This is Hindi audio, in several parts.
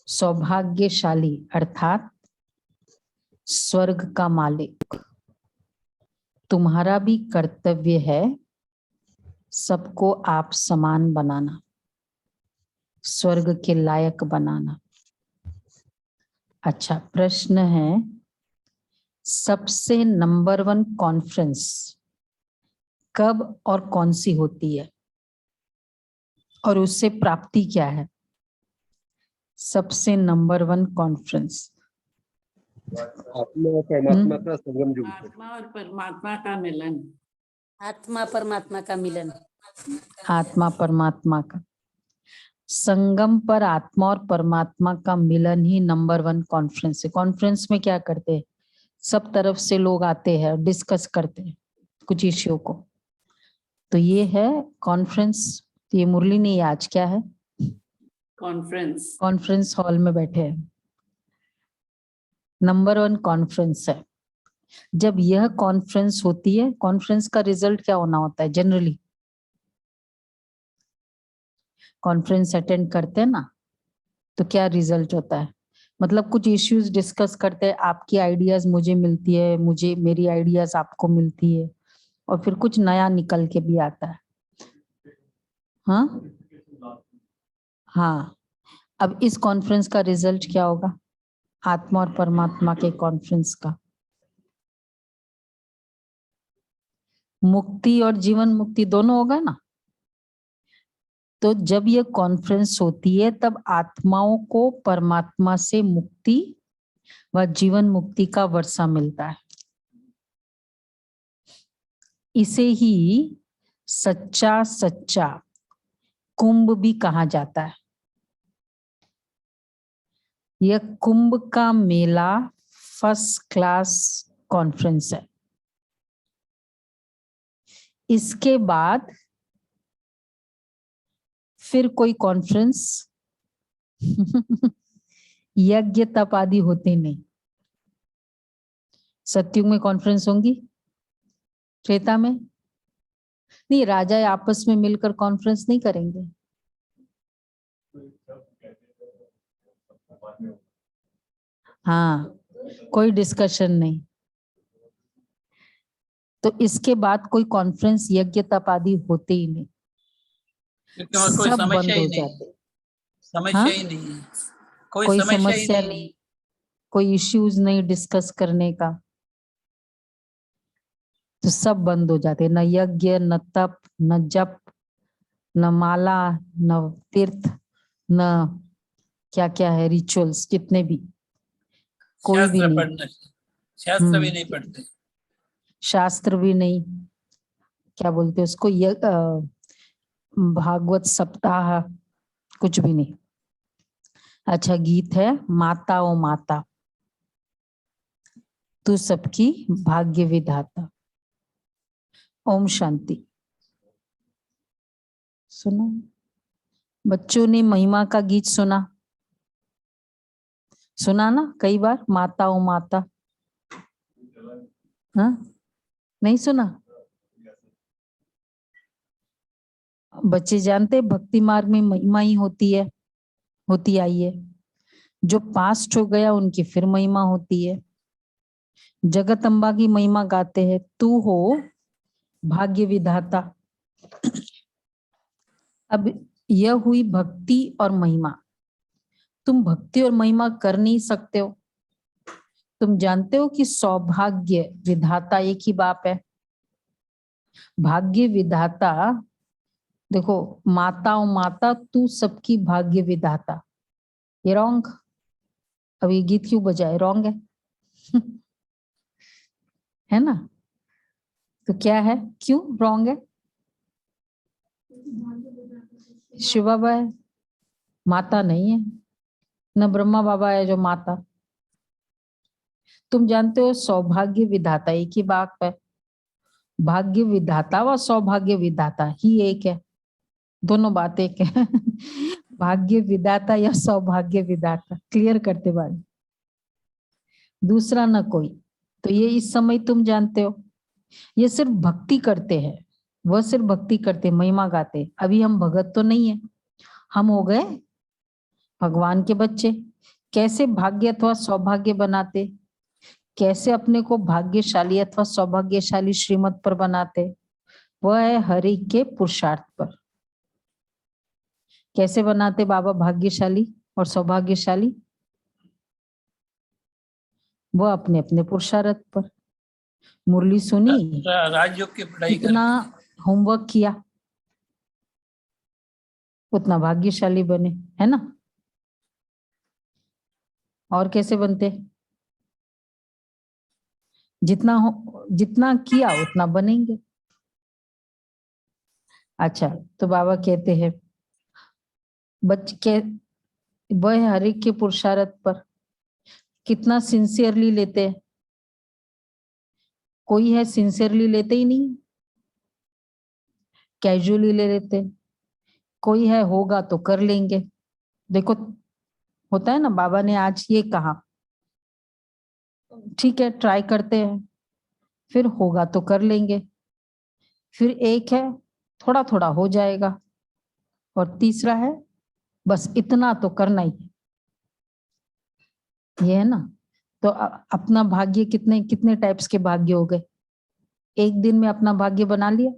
सौभाग्यशाली अर्थात स्वर्ग का मालिक। तुम्हारा भी कर्तव्य है सबको आप समान बनाना, स्वर्ग के लायक बनाना। अच्छा, प्रश्न है, सबसे नंबर 1 कॉन्फ्रेंस कब और कौन सी होती है और उससे प्राप्ति क्या है? सबसे नंबर 1 कॉन्फ्रेंस आत्मा और परमात्मा का संगम युग, आत्मा और परमात्मा का मिलन। आत्मा परमात्मा का मिलन। आत्मा परमात्मा का संगम पर आत्मा और परमात्मा का मिलन ही नंबर 1 कॉन्फ्रेंस है। कॉन्फ्रेंस में क्या करते हैं? सब तरफ से लोग आते हैं, डिस्कस करते हैं कुछ इश्यू को। तो ये है कॉन्फ्रेंस। ये मुरली नहीं, आज क्या है? कॉन्फ्रेंस। कॉन्फ्रेंस हॉल में बैठे हैं, नंबर 1 कॉन्फ्रेंस है। जब यह कॉन्फ्रेंस होती है, कॉन्फ्रेंस का रिजल्ट क्या होना होता है? जनरली कॉन्फ्रेंस अटेंड करते हैं ना, तो क्या रिजल्ट होता है? मतलब कुछ इश्यूज डिस्कस करते हैं, आपकी आइडियाज मुझे मिलती है, मुझे मेरी आइडियाज आपको मिलती है, और फिर कुछ नया निकल के भी आता है। हाँ, अब इस कॉन्फ्रेंस का रिजल्ट क्या होगा? आत्मा और परमात्मा के कॉन्फ्रेंस का मुक्ति और जीवन मुक्ति दोनों होगा ना। तो जब ये कॉन्फ्रेंस होती है तब आत्माओं को परमात्मा से मुक्ति व जीवन मुक्ति का वर्षा मिलता है। इसे ही सच्चा सच्चा कुंभ भी कहा जाता है। यह कुंभ का मेला फर्स्ट क्लास कॉन्फ्रेंस है। इसके बाद फिर कोई कॉन्फ्रेंस यज्ञ तप आदि होते नहीं। सत्युग में कॉन्फ्रेंस होंगी, त्रेता में नहीं। राजा आपस में मिलकर कॉन्फ्रेंस नहीं करेंगे। हाँ, कोई डिस्कशन नहीं। तो इसके बाद कोई कॉन्फ्रेंस यज्ञ तप आदि होते ही नहीं, सब बंद हो जाते। समस्या ही नहीं है, कोई समस्या नहीं, कोई इश्यूज नहीं डिस्कस करने का, तो सब बंद हो जाते। न यज्ञ, न तप, न जप, न माला, न तीर्थ, न क्या क्या है रिचुअल्स, कितने भी, कोई भी नहीं। शास्त्र भी नहीं पढ़ते। शास्त्र भी नहीं, क्या बोलते उसको, भागवत सप्ताह, कुछ भी नहीं। अच्छा, गीत है, माता ओ माता तू सबकी भाग्य विधाता। ओम शांति। सुना बच्चों ने महिमा का गीत सुना? सुना ना कई बार, माता ओ माता। हाँ, नहीं सुना? बच्चे जानते भक्ति मार्ग में महिमा ही होती आई है। जो पास्ट हो गया उनकी फिर महिमा होती है। जगत अम्बा की महिमा गाते हैं, तू हो भाग्य विधाता। अब यह हुई भक्ति और महिमा। तुम भक्ति और महिमा कर नहीं सकते हो। तुम जानते हो कि सौभाग्य विधाता एक ही बाप है। भाग्य विधाता, देखो, माता ओ माता तू सबकी भाग्य विधाता, ये रॉन्ग। अब ये गीत क्यों बजाए? रॉन्ग है है ना? तो क्या है, क्यों रॉन्ग है? शिव बाबा है, माता नहीं है। न ब्रह्मा बाबा है जो माता। तुम जानते हो सौभाग्य विधाता एक ही बाप है। भाग्य विधाता व सौभाग्य विधाता ही एक है, दोनों बात एक है भाग्य विधाता या सौभाग्य विधाता, क्लियर करते बारे, दूसरा न कोई। तो ये इस समय तुम जानते हो, ये सिर्फ भक्ति करते हैं, वह सिर्फ भक्ति करते, महिमा गाते। अभी हम भगत तो नहीं है, हम हो गए भगवान के बच्चे। कैसे भाग्य अथवा सौभाग्य बनाते, कैसे अपने को भाग्यशाली अथवा सौभाग्यशाली श्रीमत पर बनाते, वह है हरि के पुरुषार्थ पर। कैसे बनाते बाबा भाग्यशाली और सौभाग्यशाली? वह अपने अपने पुरुषार्थ पर। मुरली सुनी, राजयोग की पढ़ाई कितना होमवर्क किया उतना भाग्यशाली बने, है ना? और कैसे बनते? जितना किया उतना बनेंगे। अच्छा, तो बाबा कहते हैं वह हर एक के पुरुषार्थ पर कितना सिंसियरली लेते हैं। कोई है सिंसियरली लेते ही नहीं, कैजुअली ले लेते। कोई है होगा तो कर लेंगे। देखो होता है ना, बाबा ने आज ये कहा, ठीक है ट्राई करते हैं, फिर होगा तो कर लेंगे, फिर एक है थोड़ा थोड़ा हो जाएगा, और तीसरा है बस इतना तो करना ही है। ये है ना। तो अपना भाग्य कितने कितने टाइप्स के भाग्य हो गए। एक दिन में अपना भाग्य बना लिया।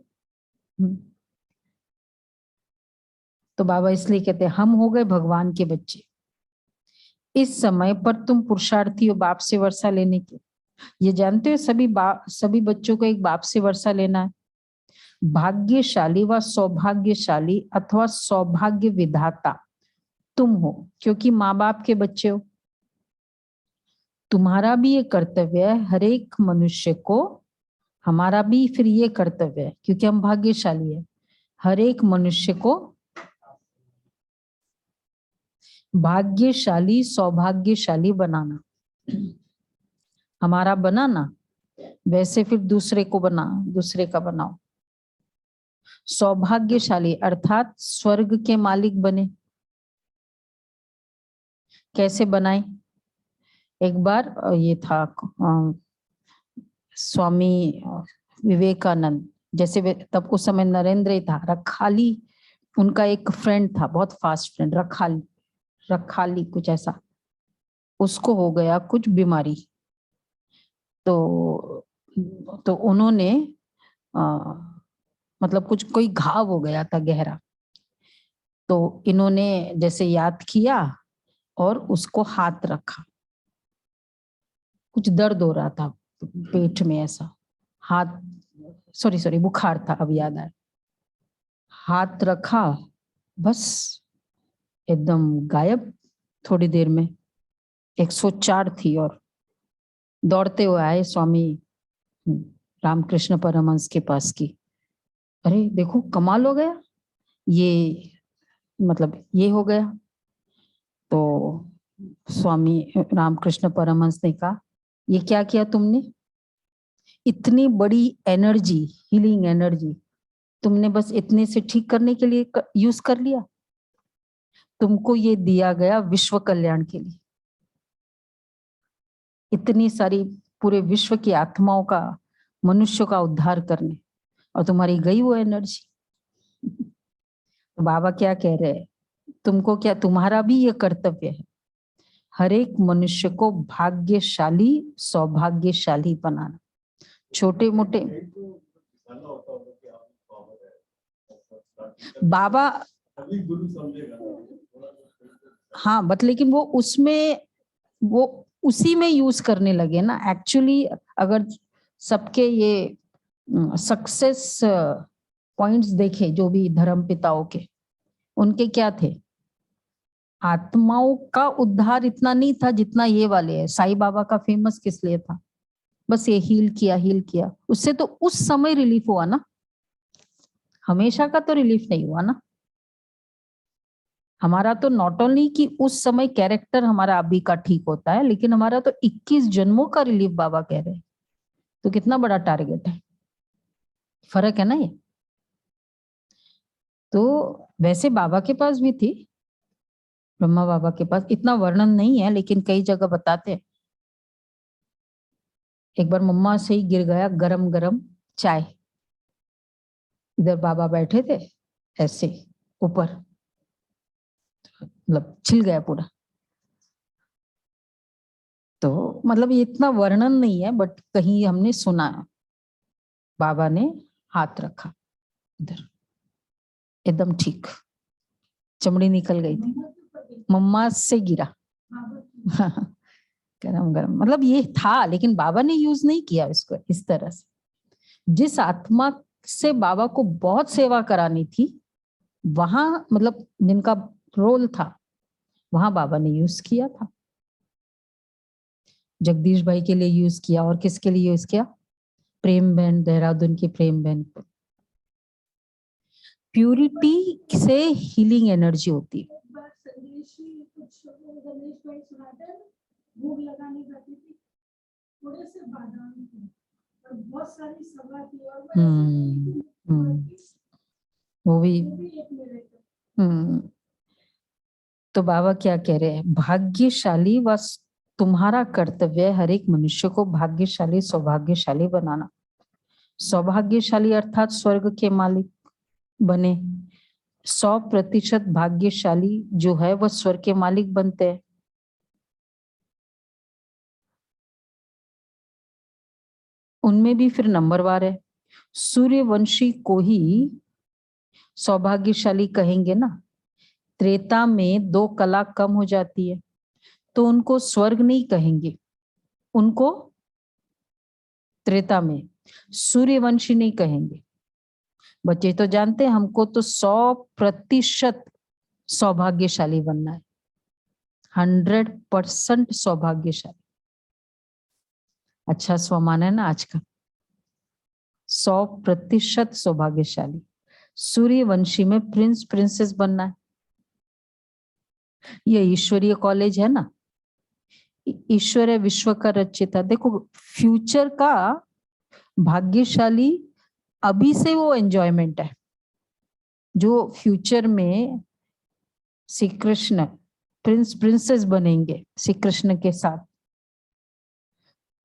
तो बाबा इसलिए कहते हैं हम हो गए भगवान के बच्चे। इस समय पर तुम पुरुषार्थी हो बाप से वर्षा लेने के। ये जानते हो सभी बच्चों को एक बाप से वर्षा लेना है। भाग्यशाली व सौभाग्यशाली अथवा सौभाग्य विधाता तुम हो, क्योंकि माँ बाप के बच्चे हो। तुम्हारा भी ये कर्तव्य है हर एक मनुष्य को, हमारा भी फिर ये कर्तव्य है क्योंकि हम भाग्यशाली है, हर एक मनुष्य को भाग्यशाली सौभाग्यशाली बनाना। हमारा बनाना, वैसे फिर दूसरे को दूसरे का बनाओ। सौभाग्यशाली अर्थात स्वर्ग के मालिक बने। कैसे बनाए? एक बार ये था स्वामी विवेकानंद, जैसे तब उस समय नरेंद्र ही था, रखाली उनका एक फ्रेंड था, बहुत फास्ट फ्रेंड, रखाली कुछ ऐसा, उसको हो गया कुछ बीमारी। तो उन्होंने मतलब कुछ कोई घाव हो गया था गहरा, तो इन्होंने जैसे याद किया और उसको हाथ रखा। कुछ दर्द हो रहा था पेट में ऐसा, हाथ सॉरी बुखार था, अब याद आया। हाथ रखा, बस एकदम गायब थोड़ी देर में। 104 थी और दौड़ते हुए आए स्वामी रामकृष्ण परमहंस के पास की, अरे देखो कमाल हो गया, ये मतलब ये हो गया। तो स्वामी रामकृष्ण परमहंस ने कहा, ये क्या किया तुमने? इतनी बड़ी एनर्जी, हीलिंग एनर्जी तुमने बस इतने से ठीक करने के लिए यूज कर लिया? तुमको ये दिया गया विश्व कल्याण के लिए, इतनी सारी पूरे विश्व की आत्माओं का, मनुष्य का उद्धार करने, और तुम्हारी गई वो एनर्जी। तो बाबा क्या कह रहे हैं, तुमको क्या, तुम्हारा भी ये कर्तव्य है हर एक मनुष्य को भाग्यशाली सौभाग्यशाली बनाना। छोटे मोटे बाबा, हाँ बट लेकिन वो उसमें वो उसी में यूज करने लगे ना। एक्चुअली अगर सबके ये सक्सेस पॉइंट्स देखे, जो भी धर्म पिताओं के, उनके क्या थे, आत्माओं का उद्धार इतना नहीं था जितना ये वाले है। साईं बाबा का फेमस किस लिए था? बस ये हील किया, उससे तो उस समय रिलीफ हुआ ना, हमेशा का तो रिलीफ नहीं हुआ ना। हमारा तो नॉट ओनली कि उस समय कैरेक्टर हमारा अभी का ठीक होता है, लेकिन हमारा तो 21 जन्मों का रिलीफ बाबा कह रहे हैं। तो कितना बड़ा टारगेट है, फर्क है ना ये। तो वैसे बाबा के पास भी थी, ब्रह्मा बाबा के पास इतना वर्णन नहीं है, लेकिन कई जगह बताते हैं। एक बार मम्मा से ही गिर गया गरम गरम चाय, इधर बाबा बैठे थे ऐसे ऊपर, मतलब छिल गया पूरा। तो मतलब ये इतना वर्णन नहीं है, बट कहीं हमने सुना है, बाबा ने हाथ रखा इधर, एकदम ठीक, चमड़ी निकल गई थी, मम्मा से गिरा। गरम गरम, मतलब ये था, लेकिन बाबा ने यूज नहीं किया इसको इस तरह से। जिस आत्मा से बाबा को बहुत सेवा करानी थी, वहां मतलब जिनका रोल था, वहां बाबा ने यूज किया था। जगदीश भाई के लिए यूज किया, और किसके लिए यूज किया? प्रेम बहन, देहरादून की प्रेम बहन। प्यूरिटी से हीलिंग एनर्जी होती है। भूख लगाने जाती थी, थोड़े से बादाम थे और बहुत सारी सभा थी, और वो भी एक मेरे तो बाबा क्या कह रहे हैं? भाग्यशाली व तुम्हारा कर्तव्य हर एक मनुष्य को भाग्यशाली, सौभाग्यशाली बनाना। सौभाग्यशाली अर्थात स्वर्ग के मालिक बने। 100% भाग्यशाली जो है वह स्वर्ग के मालिक बनते हैं। उनमें भी फिर नंबरवार है। सूर्यवंशी को ही सौभाग्यशाली कहेंगे ना। त्रेता में 2 कला कम हो जाती है, तो उनको स्वर्ग नहीं कहेंगे, उनको त्रेता में सूर्यवंशी नहीं कहेंगे। बच्चे तो जानते हैं, हमको तो 100% सौभाग्यशाली बनना है, 100% सौभाग्यशाली। अच्छा स्वमान है ना आज का, 100% सौभाग्यशाली। सूर्यवंशी में प्रिंस प्रिंसेस बनना है। ये ईश्वरीय कॉलेज है ना, ईश्वर है विश्व का रचयिता। देखो फ्यूचर का भाग्यशाली अभी से वो एंजॉयमेंट है। जो फ्यूचर में श्री कृष्ण प्रिंस प्रिंसेस बनेंगे श्री कृष्ण के साथ,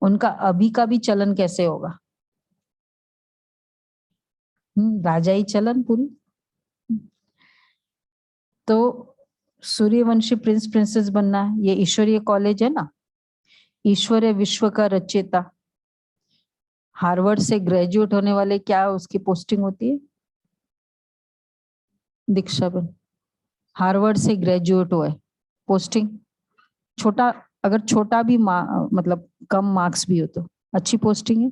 उनका अभी का भी चलन कैसे होगा? राजाई चलन पूरी। तो सूर्यवंशी प्रिंस प्रिंसेस बनना है, ये ईश्वरीय कॉलेज है ना। ईश्वर है विश्व का रचयिता। हार्वर्ड से ग्रेजुएट होने वाले क्या उसकी पोस्टिंग होती है? दीक्षा बन, हार्वर्ड से ग्रेजुएट हुआ है, पोस्टिंग छोटा, अगर छोटा भी मतलब कम मार्क्स भी हो तो अच्छी पोस्टिंग है,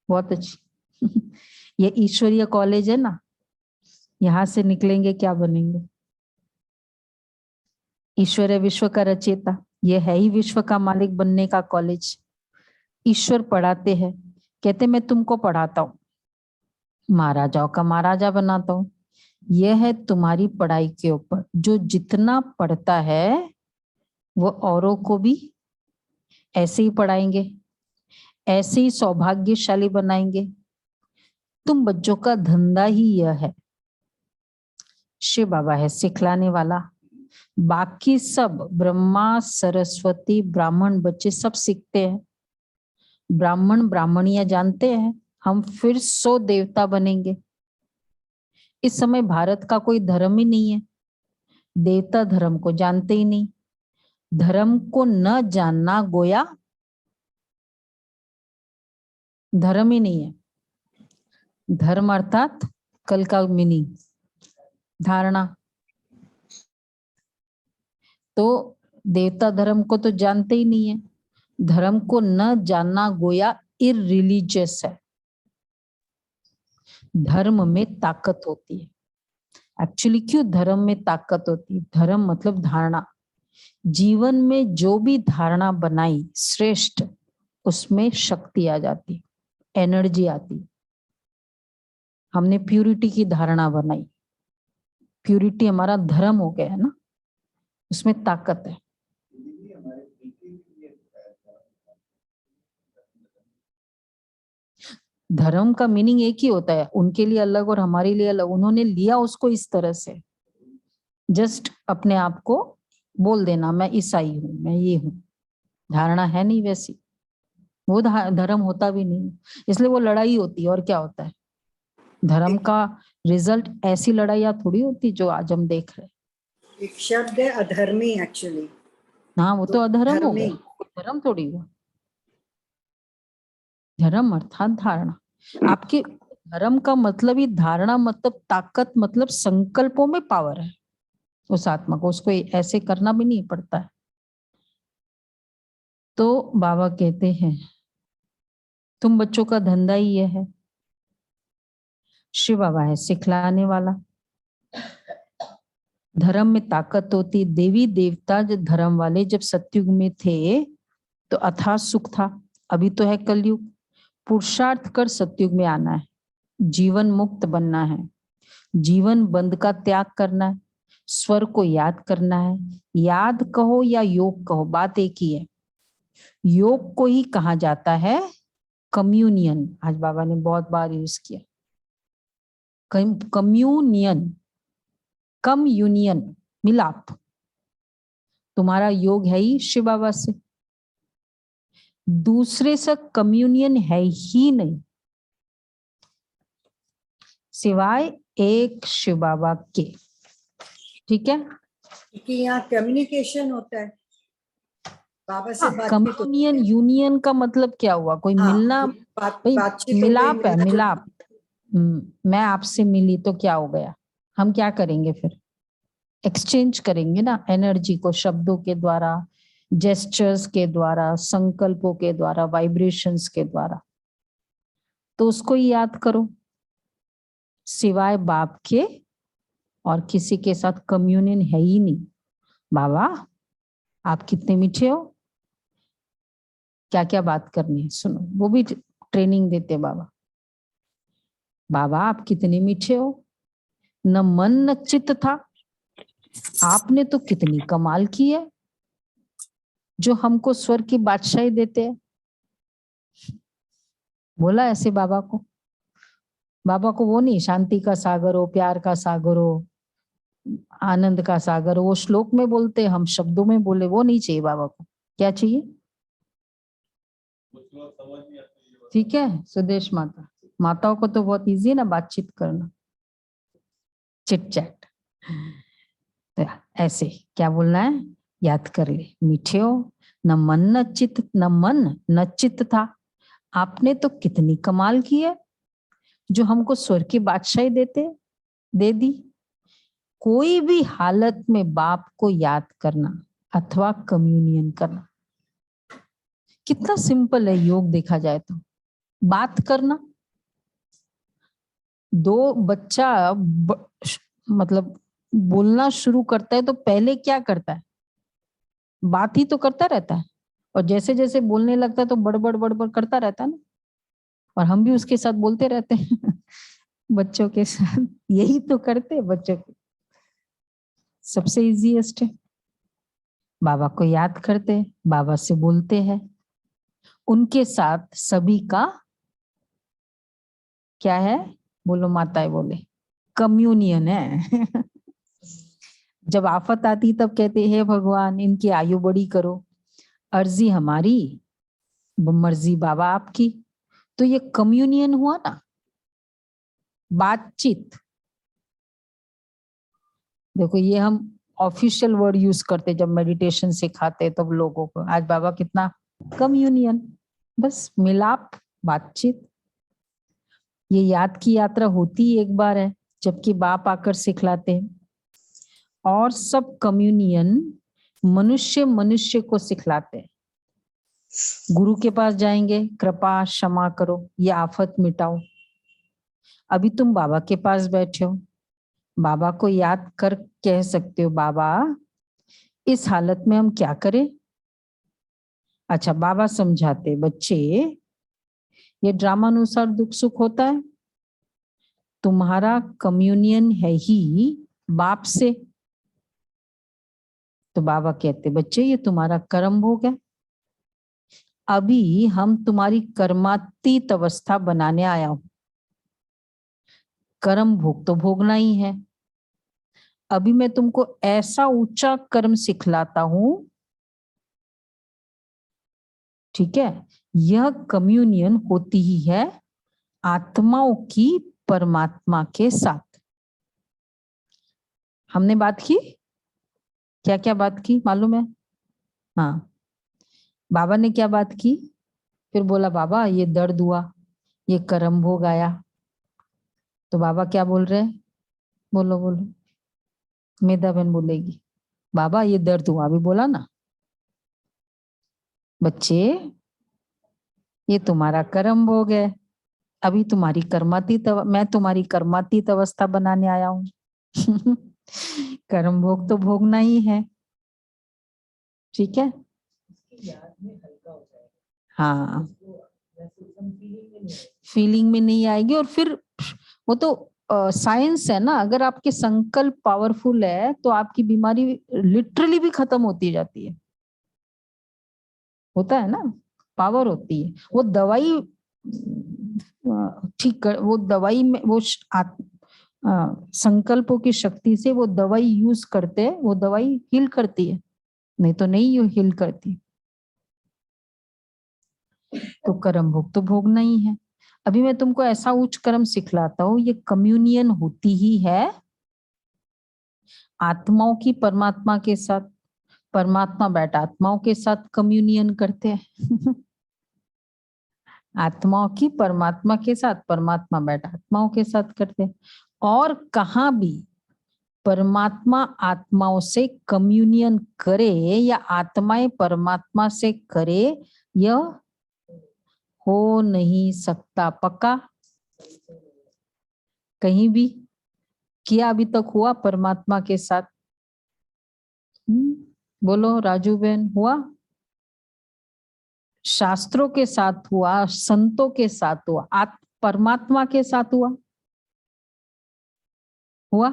बहुत अच्छी। ये ईश्वरीय कॉलेज है ना, यहां से निकलेंगे क्या बनेंगे? ईश्वर है विश्व का रचयिता, ये है ही विश्व का मालिक बनने का कॉलेज। ईश्वर पढ़ाते हैं, कहते मैं तुमको पढ़ाता हूँ, महाराजाओं का महाराजा बनाता हूँ। यह है तुम्हारी पढ़ाई के ऊपर। जो जितना पढ़ता है वो औरों को भी ऐसे ही पढ़ाएंगे, ऐसे ही सौभाग्यशाली बनाएंगे। तुम बच्चों का धंधा ही यह है। शिव बाबा है सिखलाने वाला, बाकी सब ब्रह्मा सरस्वती ब्राह्मण बच्चे सब सीखते हैं। ब्राह्मण ब्राह्मणियां जानते हैं, हम फिर 100 देवता बनेंगे। इस समय भारत का कोई धर्म ही नहीं है, देवता धर्म को जानते ही नहीं। धर्म को न जानना गोया धर्म ही नहीं है। धर्म अर्थात कल का मीनिंग धारणा। तो देवता धर्म को तो जानते ही नहीं है। धर्म को न जानना गोया इररिलीजियस है। धर्म में ताकत होती है। एक्चुअली क्यों धर्म में ताकत होती है? धर्म मतलब धारणा। जीवन में जो भी धारणा बनाई श्रेष्ठ, उसमें शक्ति आ जाती, एनर्जी आती। हमने प्यूरिटी की धारणा बनाई, प्यूरिटी हमारा धर्म हो गया है ना, उसमें ताकत है। धर्म का मीनिंग एक ही होता है, उनके लिए अलग और हमारे लिए अलग। उन्होंने लिया उसको इस तरह से, जस्ट अपने आप को बोल देना मैं ईसाई हूं, मैं ये हूं। धारणा है नहीं वैसी, वो धर्म होता भी नहीं, इसलिए वो लड़ाई होती है। और क्या होता है? धर्म का रिजल्ट ऐसी लड़ाइयां थोड़ी होती जो आज हम देख रहे हैं। एक शब्द है अधर्मी एक्चुअली, हाँ वो तो अधर्म हो धर्म गया, नहीं। धर्म थोड़ी हुआ। धर्म अर्थात धारणा। आपके धर्म का मतलब ही धारणा, मतलब ताकत, मतलब संकल्पों में पावर है उस आत्मा को, उसको ऐसे करना भी नहीं पड़ता है। तो बाबा कहते हैं तुम बच्चों का धंधा ही यह है। शिव बाबा है सिखलाने वाला। धर्म में ताकत होती, देवी देवता जो धर्म वाले जब सतयुग में थे तो अथाह सुख था, अभी तो है कलयुग। पुरुषार्थ कर सतयुग में आना है, जीवन मुक्त बनना है, जीवन बंध का त्याग करना है, स्वर को याद करना है। याद कहो या योग कहो, बात एक ही है। योग को ही कहा जाता है कम्युनियन, आज बाबा ने बहुत बार यूज किया कम्युनियन, कम यूनियन, मिलाप। तुम्हारा योग है ही शिव बाबा से, दूसरे से कम्युनियन है ही नहीं सिवाय एक शिव बाबा के। ठीक है, क्योंकि यहाँ कम्युनिकेशन होता है, बाबा से बातचीत होती कम्युनियन यूनियन का मतलब क्या हुआ? कोई हाँ, मिलना, भाई बातचीत हो गई, मिलाप है, मिलना जुलना। मिलाप। मैं आपसे मिली तो क्या हो गया? हम क्या करेंगे फिर? एक्सचेंज करेंगे ना एनर्जी को, शब्दों के द्वारा, जेस्चर्स के द्वारा, संकल्पों के द्वारा, वाइब्रेशंस के द्वारा। तो उसको ही याद करो, सिवाय बाप के और किसी के साथ कम्युनियन है ही नहीं। बाबा आप कितने मीठे हो, क्या क्या बात करनी है सुनो, वो भी ट्रेनिंग देते बाबा। बाबा आप कितने मीठे हो, न मन न चित्त था, आपने तो कितनी कमाल की है जो हमको स्वर की बादशाही देते हैं। बोला ऐसे बाबा को। बाबा को वो नहीं शांति का सागर हो, प्यार का सागर हो, आनंद का सागर हो, वो श्लोक में बोलते, हम शब्दों में बोले, वो नहीं चाहिए बाबा को। क्या चाहिए? ठीक है सुदेश माता, माताओं को तो बहुत इजी है ना बातचीत करना, चिट चैट। तो ऐसे क्या बोलना है, याद कर ले, मीठे हो, न मन न चित्त, न मन न चित्त था, आपने तो कितनी कमाल की है जो हमको स्वर की बादशाही दे दी। कोई भी हालत में बाप को याद करना अथवा कम्युनियन करना, कितना सिंपल है योग देखा जाए तो। बात करना, दो बच्चा मतलब बोलना शुरू करता है तो पहले क्या करता है? बात ही तो करता रहता है, और जैसे जैसे बोलने लगता है तो बड़बड़ बड़बड़ करता रहता है ना, और हम भी उसके साथ बोलते रहते हैं बच्चों के साथ यही तो करते हैं बच्चों के। सबसे इजीएस्ट है, बाबा को याद करते, बाबा से बोलते हैं, उनके साथ सभी का क्या है? बोलो माताएं बोले, कम्युनियन है जब आफत आती तब कहते हैं भगवान इनकी आयु बड़ी करो, अर्जी हमारी मर्जी बाबा आपकी। तो ये कम्युनियन हुआ ना, बातचीत। देखो ये हम ऑफिशियल वर्ड यूज करते जब मेडिटेशन सिखाते तब लोगों को, आज बाबा कितना कम्युनियन, बस मिलाप, बातचीत। ये याद की यात्रा होती एक बार है जबकि बाप आकर सिखलाते हैं, और सब कम्युनियन मनुष्य मनुष्य को सिखलाते हैं। गुरु के पास जाएंगे, कृपा क्षमा करो, ये आफत मिटाओ। अभी तुम बाबा के पास बैठे हो, बाबा को याद कर कह सकते हो बाबा इस हालत में हम क्या करें? अच्छा बाबा समझाते, बच्चे ये ड्रामा अनुसार दुख सुख होता है, तुम्हारा कम्युनियन है ही बाप से। तो बाबा कहते बच्चे ये तुम्हारा कर्म भोग है, अभी हम तुम्हारी कर्मातीत अवस्था बनाने आया हूं। कर्म भोग तो भोगना ही है, अभी मैं तुमको ऐसा ऊंचा कर्म सिखलाता हूं, ठीक है? यह कम्युनियन होती ही है आत्माओं की परमात्मा के साथ। हमने बात की, क्या क्या बात की मालूम है? हाँ, बाबा ने क्या बात की? फिर बोला बाबा ये दर्द हुआ, ये कर्म भोग आया। तो बाबा क्या बोल रहे हैं? बोलो बोलो, मेधा बहन बोलेगी। बाबा ये दर्द हुआ, अभी बोला ना बच्चे, ये तुम्हारा कर्म भोग है, अभी तुम्हारी मैं तुम्हारी कर्मातीत अवस्था बनाने आया हूँ। कर्म भोग तो भोगना ही है, ठीक है। हाँ, फीलिंग में नहीं आएगी। और फिर वो तो साइंस है ना, अगर आपके संकल्प पावरफुल है तो आपकी बीमारी लिटरली भी खत्म होती जाती है। होता है ना, पावर होती है। वो दवाई ठीक कर, वो दवाई में वो संकल्पों की शक्ति से वो दवाई यूज करते हैं, वो दवाई हील करती है, नहीं तो नहीं हील करती। तो कर्म भोग तो भोगना ही है। अभी मैं तुमको ऐसा उच्च कर्म सिखलाता हूँ, ये कम्युनियन होती ही है आत्माओं की परमात्मा के साथ। परमात्मा बैठा आत्माओं के साथ कम्युनियन करते हैं। आत्माओं की परमात्मा के साथ, परमात्मा बैठा आत्माओं के साथ करते हैं। और कहाँ भी परमात्मा आत्माओं से कम्युनियन करे या आत्माएं परमात्मा से करे, यह हो नहीं सकता। पक्का? कहीं भी किया अभी तक हुआ परमात्मा के साथ? बोलो राजू बहन, हुआ? शास्त्रों के साथ हुआ, संतों के साथ हुआ, परमात्मा के साथ हुआ? हुआ?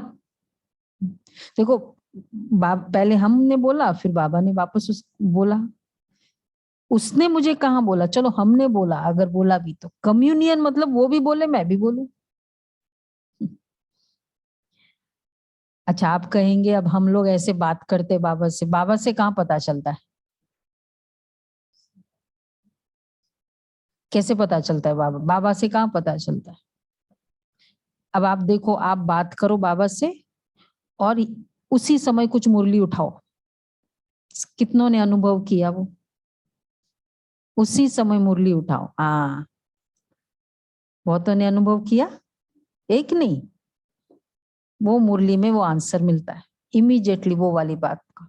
देखो, पहले हमने बोला, फिर बाबा ने वापस बोला। उसने मुझे कहाँ बोला, चलो हमने बोला, अगर बोला भी तो कम्युनियन मतलब वो भी बोले मैं भी बोलूं। अच्छा, आप कहेंगे अब हम लोग ऐसे बात करते बाबा से, बाबा से कहाँ पता चलता है? कैसे पता चलता है? बाबा बाबा से कहाँ पता चलता है? अब आप देखो, आप बात करो बाबा से और उसी समय कुछ मुरली उठाओ, कितनों ने अनुभव किया? वो उसी समय मुरली उठाओ, हाँ, बहुतों ने अनुभव किया, एक नहीं। वो मुरली में वो आंसर मिलता है इमीडिएटली, वो वाली बात का।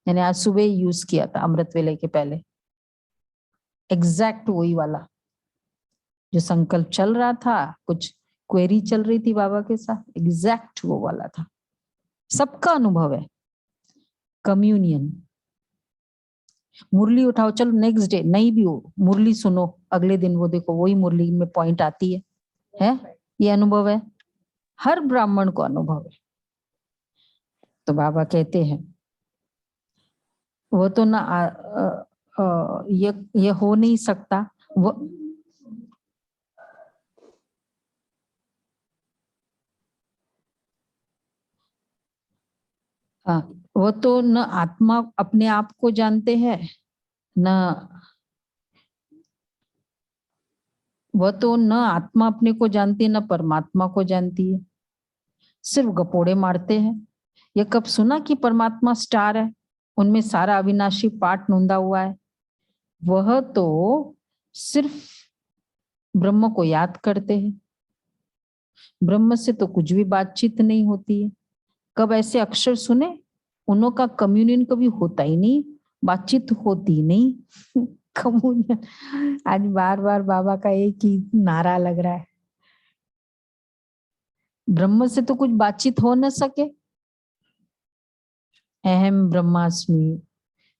मैंने आज सुबह यूज किया था अमृत वेले के पहले, एग्जैक्ट वही वाला जो संकल्प चल रहा था, कुछ क्वेरी चल रही थी बाबा के साथ, एग्जैक्ट वो वाला था। सबका अनुभव है कम्युनियन। मुरली उठाओ, चलो नेक्स्ट डे नहीं भी हो मुरली सुनो, अगले दिन वो देखो वही मुरली में पॉइंट आती है? ये अनुभव है, हर ब्राह्मण को अनुभव है। तो बाबा कहते हैं वो तो ना ये हो नहीं सकता। वो हाँ, वो तो न आत्मा अपने आप को जानते हैं, न वो तो न आत्मा अपने को जानती है, न परमात्मा को जानती है, सिर्फ गपोड़े मारते हैं। ये कब सुना कि परमात्मा स्टार है, उनमें सारा अविनाशी पाठ नूंदा हुआ है? वह तो सिर्फ ब्रह्म को याद करते हैं, ब्रह्म से तो कुछ भी बातचीत नहीं होती है। कब ऐसे अक्षर सुने? उनों का कम्युनियन कभी होता ही नहीं, बातचीत होती नहीं। कम्युनियन, आज बार बार बाबा का एक ही नारा लग रहा है, ब्रह्म से तो कुछ बातचीत हो न सके। अहम ब्रह्मास्मि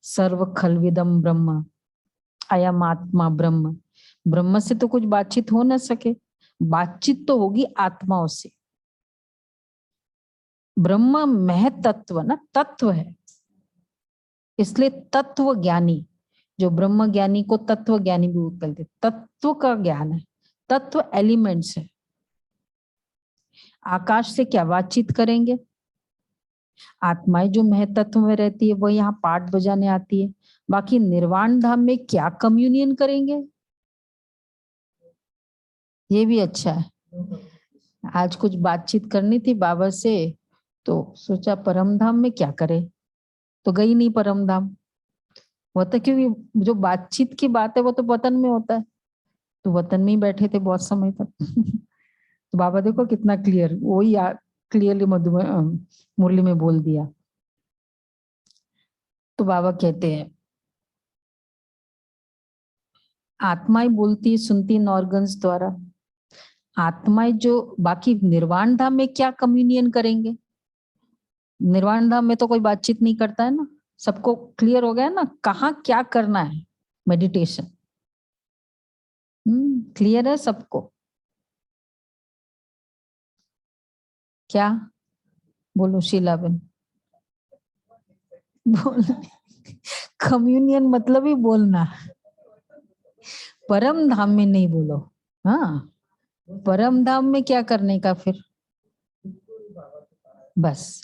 सर्व खलविदम ब्रह्म, अयम आत्मा ब्रह्म। ब्रह्म से तो कुछ बातचीत हो न सके, बातचीत तो होगी आत्माओं से। ब्रह्म महतत्व ना, तत्व है, इसलिए तत्व ज्ञानी, जो ब्रह्म ज्ञानी को तत्व ज्ञानी भी बोलते, तत्व का ज्ञान है, तत्व एलिमेंट्स है। आकाश से क्या बातचीत करेंगे? आत्माएं जो महतत्व में रहती है वो यहाँ पाठ बजाने आती है, बाकी निर्वाण धाम में क्या कम्युनियन करेंगे? ये भी अच्छा है। आज कुछ बातचीत करनी थी बाबा से, तो सोचा परम धाम में क्या करे, तो गई नहीं परम धाम। वो तो क्योंकि जो बातचीत की बात है वो तो वतन में होता है, तो वतन में ही बैठे थे बहुत समय तक। तो बाबा देखो कितना क्लियर, वही क्लियरली मुरली में बोल दिया। तो बाबा कहते हैं आत्माएं बोलती सुनती इन ऑर्गन्स द्वारा। आत्माएं जो बाकी निर्वाण धाम में क्या कम्युनियन करेंगे? निर्वाण धाम में तो कोई बातचीत नहीं करता है ना। सबको क्लियर हो गया ना कहाँ क्या करना है? मेडिटेशन। क्लियर है सबको? क्या बोलो शीलाबेन? बोल। कम्युनियन मतलब ही बोलना, परम धाम में नहीं बोलो। हाँ, परम धाम में क्या करने का फिर? बस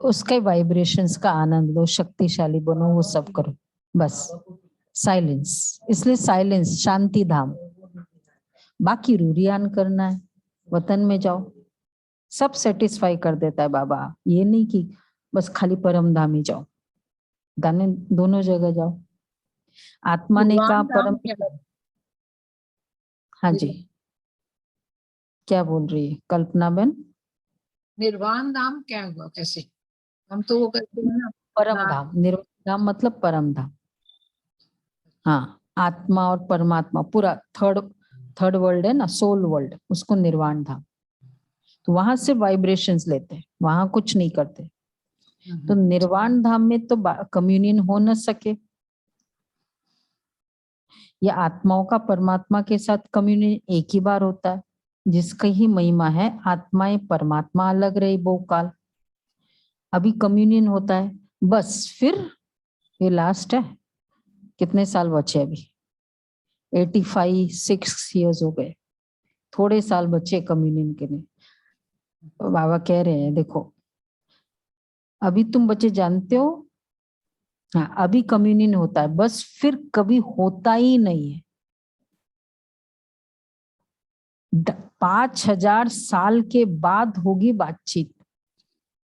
उसके वाइब्रेशंस का आनंद लो, शक्तिशाली बनो, वो सब करो बस। साइलेंस, इसलिए साइलेंस शांति धाम। बाकी रूरियान करना है, वतन में जाओ, सब सेटिस्फाई कर देता है बाबा। ये नहीं कि बस खाली परम धाम ही जाओ, दाने दोनों जगह जाओ। आत्मा ने कहा परम। हाँ जी, क्या बोल रही है कल्पना बहन? निर्वाण धाम क्या हुआ? कैसे? हम तो वो करते हैं ना परम धाम। निर्वाण धाम मतलब परम धाम। हाँ, आत्मा और परमात्मा पूरा थर्ड वर्ल्ड है ना, सोल वर्ल्ड, उसको निर्वाण धाम। तो वहां से वाइब्रेशंस लेते हैं, वहां कुछ नहीं करते। तो निर्वाण धाम में तो कम्युनियन हो न सके। ये आत्माओं का परमात्मा के साथ कम्युनियन एक ही बार होता है, जिसका ही महिमा है आत्माएं परमात्मा अलग रही बहुकाल। अभी कम्युनियन होता है बस, फिर ये लास्ट है। कितने साल बचे अभी? 86 ईयर्स हो गए, थोड़े साल बचे कम्युनियन के लिए। तो बाबा कह रहे हैं देखो अभी तुम बच्चे जानते हो, हाँ अभी कम्युनियन होता है बस, फिर कभी होता ही नहीं है। 5000 साल के बाद होगी बातचीत।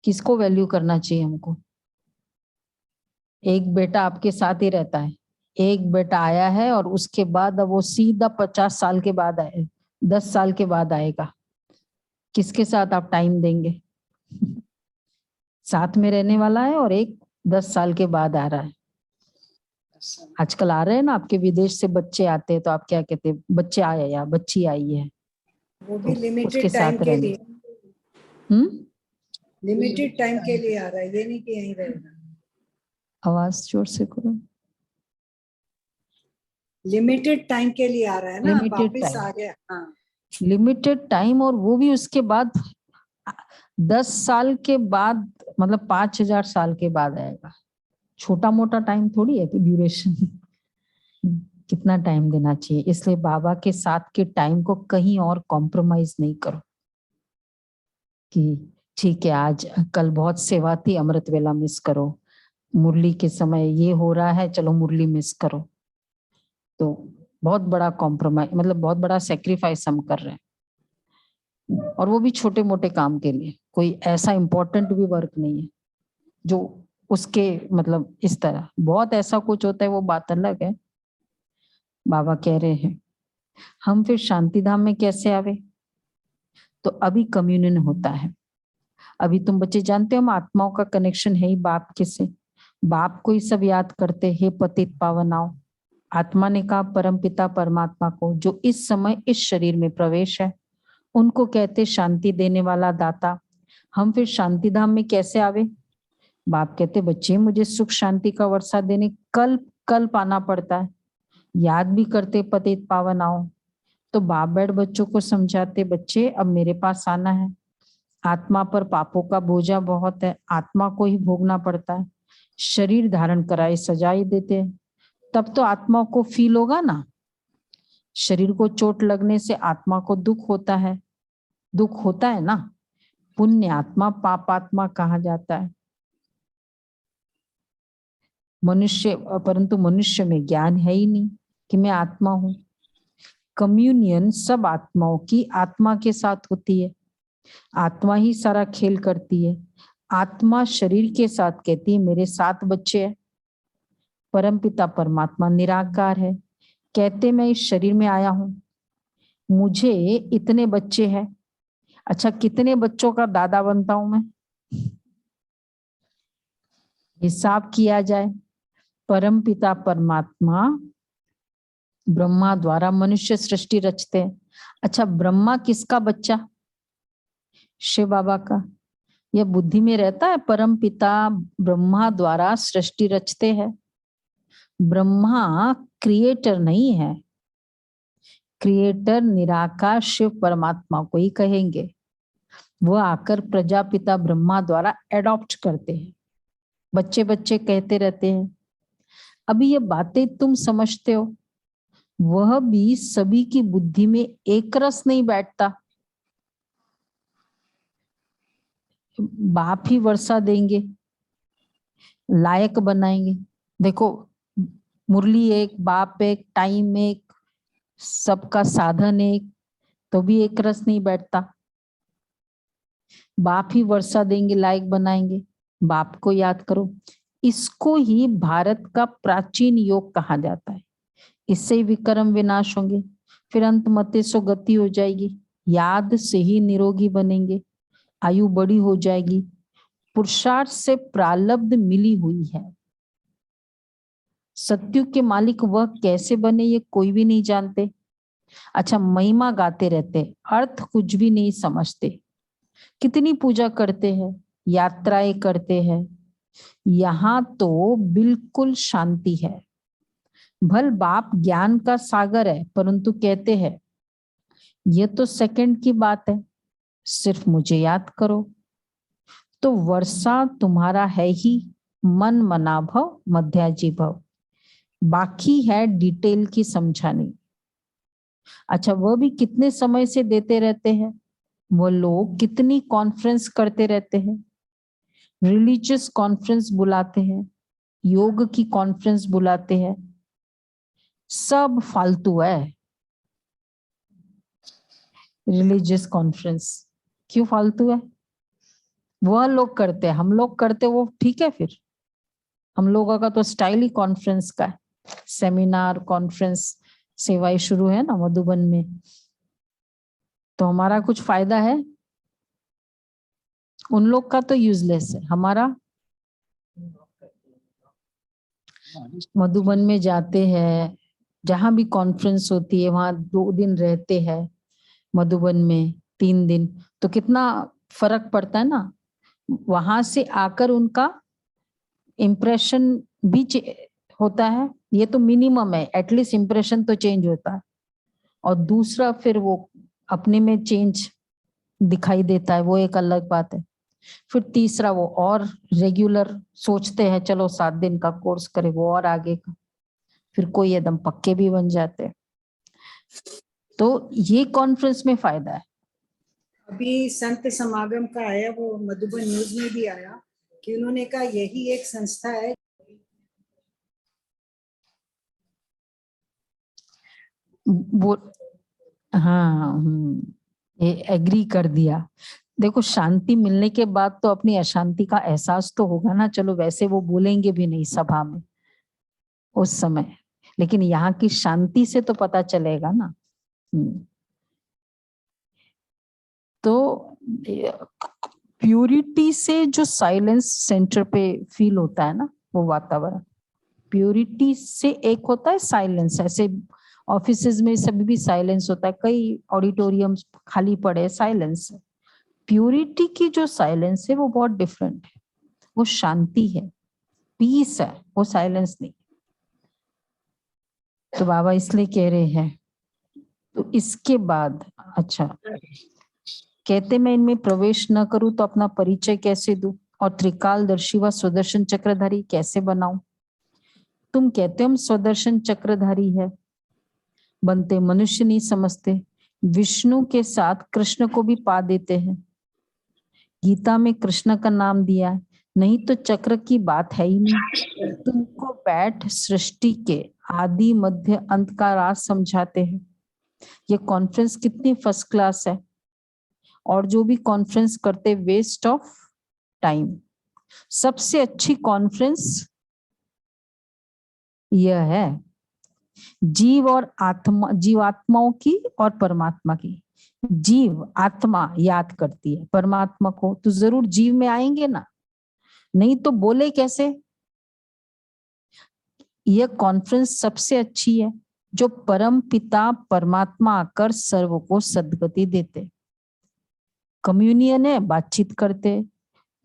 किसको वैल्यू करना चाहिए हमको? एक बेटा आपके साथ ही रहता है, एक बेटा आया है और उसके बाद अब वो सीधा 50 साल के बाद आए, 10 साल के बाद आएगा। किसके साथ आप टाइम देंगे? साथ में रहने वाला है और एक 10 साल के बाद आ रहा है। आजकल आ रहे हैं ना आपके विदेश से बच्चे आते हैं, तो आप क्या कहते हैं? बच्चे आए या बच्ची आई है, वो भी तो लिमिटेड उसके टाइम साथ के रहने। लिए, लिमिटेड टाइम के लिए आ रहा है, ये नहीं कि यहीं रहेगा। आवाज जोर से करो। लिमिटेड टाइम के लिए आ रहा है ना, लिमिटेड वापस टाइम, आ गया। हाँ, लिमिटेड टाइम, और वो भी उसके बाद 10 साल के बाद, मतलब 5000 साल के बाद आएगा। छोटा मोटा टाइम थोड़ी है ड्यूरेशन। कितना टाइम देना चाहिए। इसलिए बाबा के साथ के टाइम को कहीं और कॉम्प्रोमाइज नहीं करो कि ठीक है आज कल बहुत सेवा थी, अमृत वेला मिस करो, मुरली के समय ये हो रहा है, चलो मुरली मिस करो। तो बहुत बड़ा कॉम्प्रोमाइज, मतलब बहुत बड़ा सेक्रीफाइस हम कर रहे हैं, और वो भी छोटे मोटे काम के लिए। कोई ऐसा इम्पोर्टेंट भी वर्क नहीं है जो उसके मतलब इस तरह, बहुत ऐसा कुछ होता है वो बात अलग है। बाबा कह रहे हैं हम फिर शांति धाम में कैसे आवे? तो अभी कम्युनियन होता है। अभी तुम बच्चे जानते हो हम आत्माओं का कनेक्शन है ही बाप के से। बाप को ही सब याद करते, हे पतित पावनाओ। आत्मा ने कहा परम पिता परमात्मा को, जो इस समय इस शरीर में प्रवेश है, उनको कहते शांति देने वाला दाता। हम फिर शांति धाम में कैसे आवे? बाप कहते बच्चे मुझे सुख शांति का वर्षा देने कल्प कल्प आना पड़ता है। याद भी करते पतित पावन आओ। तो बाप बैठ बच्चों को समझाते बच्चे अब मेरे पास आना है। आत्मा पर पापों का बोझा बहुत है, आत्मा को ही भोगना पड़ता है। शरीर धारण कराए सजाई देते, तब तो आत्मा को फील होगा ना। शरीर को चोट लगने से आत्मा को दुख होता है, दुख होता है ना। पुण्य आत्मा पापात्मा कहा जाता है मनुष्य, परंतु मनुष्य में ज्ञान है ही नहीं कि मैं आत्मा हूं। कम्युनियन सब आत्माओं की आत्मा के साथ होती है, आत्मा ही सारा खेल करती है। आत्मा शरीर के साथ कहती है मेरे 7 बच्चे हैं। परमपिता परमात्मा निराकार है, कहते मैं इस शरीर में आया हूं, मुझे इतने बच्चे हैं। अच्छा, कितने बच्चों का दादा बनता हूं मैं? हिसाब किया जाए। परमपिता परमात्मा ब्रह्मा द्वारा मनुष्य सृष्टि रचते हैं। अच्छा, ब्रह्मा किसका बच्चा? शिव बाबा का। यह बुद्धि में रहता है? परम पिता ब्रह्मा द्वारा सृष्टि रचते हैं। ब्रह्मा क्रिएटर नहीं है, क्रिएटर निराकार शिव परमात्मा को ही कहेंगे। वो आकर प्रजापिता ब्रह्मा द्वारा एडॉप्ट करते हैं, बच्चे बच्चे कहते रहते हैं। अभी ये बातें तुम समझते हो, वह भी सभी की बुद्धि में एक रस नहीं बैठता। बाप ही वर्षा देंगे, लायक बनाएंगे। देखो, मुरली एक, बाप एक, टाइम एक, सबका साधन एक, तो भी एक रस नहीं बैठता। बाप ही वर्षा देंगे, लायक बनाएंगे। बाप को याद करो। इसको ही भारत का प्राचीन योग कहा जाता है। इससे ही विक्रम विनाश होंगे, फिर अंत मते सो गति हो जाएगी। याद से ही निरोगी बनेंगे, आयु बड़ी हो जाएगी। पुरुषार्थ से प्रारब्ध मिली हुई है। सत्युग के मालिक वह कैसे बने ये कोई भी नहीं जानते। अच्छा, महिमा गाते रहते, अर्थ कुछ भी नहीं समझते। कितनी पूजा करते हैं, यात्राएं करते हैं, यहाँ तो बिल्कुल शांति है। भल बाप ज्ञान का सागर है, परंतु कहते हैं ये तो सेकंड की बात है, सिर्फ मुझे याद करो। तो वर्षा तुम्हारा है ही मन मना भव मध्याजी भव, बाकी है डिटेल की समझानी। अच्छा, वह भी कितने समय से देते रहते हैं। वो लोग कितनी कॉन्फ्रेंस करते रहते हैं, रिलीजियस कॉन्फ्रेंस बुलाते हैं, योग की कॉन्फ्रेंस बुलाते हैं, सब फालतू है। रिलीजियस कॉन्फ्रेंस क्यों फालतू है? वह लोग करते हैं, हम लोग करते वो ठीक है। फिर हम लोगों का तो स्टाइल ही कॉन्फ्रेंस का है। सेमिनार कॉन्फ्रेंस सेवाएं शुरू है ना मधुबन में, तो हमारा कुछ फायदा है? उन लोग का तो यूजलेस है। हमारा मधुबन में जाते हैं, जहां भी कॉन्फ्रेंस होती है वहां 2 दिन रहते हैं, मधुबन में 3 दिन, तो कितना फर्क पड़ता है ना। वहां से आकर उनका इम्प्रेशन भी होता है, ये तो मिनिमम है, एटलीस्ट इम्प्रेशन तो चेंज होता है। और दूसरा फिर वो अपने में चेंज दिखाई देता है, वो एक अलग बात है। फिर तीसरा वो और रेगुलर सोचते हैं चलो 7 दिन का कोर्स करे, वो और आगे का, फिर कोई एकदम पक्के भी बन जाते हैं। तो ये कॉन्फ्रेंस में फायदा है। अभी संत समागम का आया, वो मधुबन न्यूज में भी आया कि उन्होंने कहा यही एक संस्था है। वो हाँ, ये एग्री कर दिया। देखो, शांति मिलने के बाद तो अपनी अशांति का एहसास तो होगा ना। चलो, वैसे वो बोलेंगे भी नहीं सभा में उस समय, लेकिन यहाँ की शांति से तो पता चलेगा ना। तो प्यूरिटी से जो साइलेंस सेंटर पे फील होता है ना, वो वातावरण प्यूरिटी से एक होता है साइलेंस। ऐसे ऑफिसेज में सभी भी साइलेंस होता है, कई ऑडिटोरियम्स खाली पड़े, साइलेंस है। प्यूरिटी की जो साइलेंस है वो बहुत डिफरेंट है, वो शांति है, पीस है, वो साइलेंस नहीं। तो बाबा इसलिए कह रहे हैं। तो इसके बाद अच्छा कहते मैं इनमें प्रवेश न करूं तो अपना परिचय कैसे दूं, और त्रिकालदर्शी व स्वदर्शन चक्रधारी कैसे बनाऊं। तुम कहते हो हम स्वदर्शन चक्रधारी है, बनते मनुष्य नहीं समझते। विष्णु के साथ कृष्ण को भी पा देते हैं। गीता में कृष्ण का नाम दिया है, नहीं तो चक्र की बात है ही नहीं। तुमको बैठ सृष्टि के आदि मध्य अंत का राज समझाते हैं। ये कॉन्फ्रेंस कितनी फर्स्ट क्लास है। और जो भी कॉन्फ्रेंस करते वेस्ट ऑफ टाइम। सबसे अच्छी कॉन्फ्रेंस यह है जीव और आत्मा, जीवात्माओं की और परमात्मा की। जीव आत्मा याद करती है परमात्मा को, तो जरूर जीव में आएंगे ना, नहीं तो बोले कैसे। यह कॉन्फ्रेंस सबसे अच्छी है जो परम पिता परमात्मा आकर सर्व को सद्गति देते। कम्युनियन है, बातचीत करते।